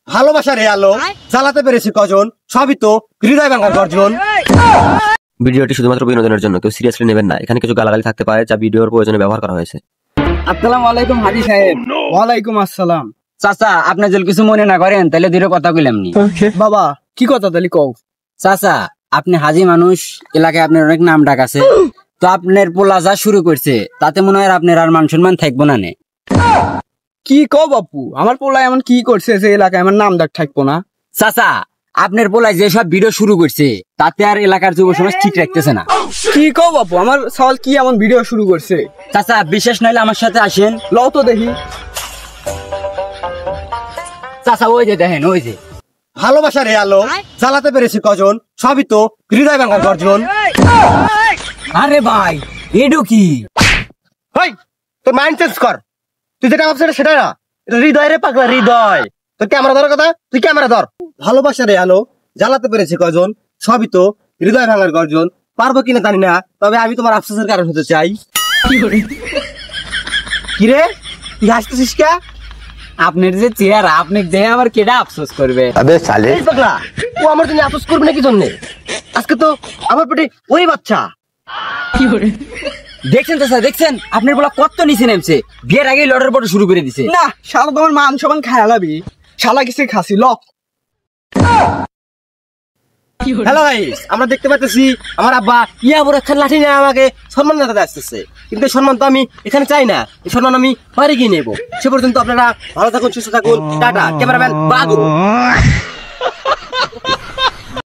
ভালোবাসার এই আলো জ্বালাতে পেরেছি কজন, সবই তো হৃদয় ভাঙার গর্জন। ভিডিওটি শুধুমাত্র বিনোদনের জন্য, কেউ সিরিয়াসলি নেবেন না। এখানে কিছু গালাগালি থাকতে পারে যা ভিডিওর প্রয়োজনে ব্যবহার করা হয়েছে। আসসালামু আলাইকুম হাজি সাহেব। ওয়ালাইকুম আসসালাম। চাচা আপনি যদি কিছু মনে না করেন তাহলে ধীরে কথা কইলাম নি। বাবা কি কথা তাহলে কও। চাচা আপনি হাজি মানুষ, এলাকায় আপনার অনেক নাম ডাক আছে, তো আপনার পোলা যা শুরু করছে তাতে মনে হয় আপনার আর মান সম্মান থাকবো না। কি কও বাপু, আমার পোলা এমন কি করছে যে এলাকায় আমার নাম ডাক থাকবো না? চাচা আপনার পোলায় যেসব ভিডিও শুরু করছে তাতে আর এলাকার যুব সমাজ ঠিক রাখতেছে না। কি কও বাপু, আমার সওয়াল কি এমন ভিডিও শুরু করছে? চাচা বিশ্বাস নইলে আমার সাথে আসেন, লও তো দেখি। চাচা ওই যে দেখেন, ওই যে ভালোবাসার এই আলো জ্বালাতে পেরেছি কজন, সবই তো হৃদয় ভাঙার গর্জন। আরে ভাই এডু কি? হেই, তোর মাইন্ড চেঞ্জ কর। তুই যেটা ভাবছিস সেটা না, এটা হৃদয় রে পাগলা, হৃদয়। তোর ক্যামেরা ধর কথা, তুই ক্যামেরা ধর। ভালোবাসার এই আলো জ্বালাতে পেরেছি কজন, সবই তো হৃদয় ভাঙার গর্জন। পারবো কিনা জানি না, তবে আমি তোমার আফসোসের কারণ হতে চাই। কিরে তুই হাসতেছিস কে? আপনার যে চেহারা, আপনি দেখে আমার কেডা আফসোস করবে? এই পাগলা, ও আমার জন্য আফসোস করবে নাকি জন্যে? আজকে তো আমার পেটে ওই বাচ্চা। দেখছেন চাচা, দেখছেন আপনার বলা কত নিচে নেমছে, বিয়ের আগেই লড়ার পর শুরু করে দিছে। না শালা তোমার মান সমান খায়ালাবি, শালা কিছু খাসি ল। হ্যালো গাইস, আমরা দেখতে পাচ্ছি আমার আব্বা ইয়া বড় একটা লাঠি নিয়ে আমাকে সম্মান জানাতে আসতেছে, কিন্তু এই সম্মান তো আমি এখানে চাই না। এই সম্মান আমি বাড়ি গিয়ে নেবো। সে পর্যন্ত আপনারা ভালো থাকুন, সুস্থ থাকুন। টাটা। ক্যামেরাম্যান বাগু।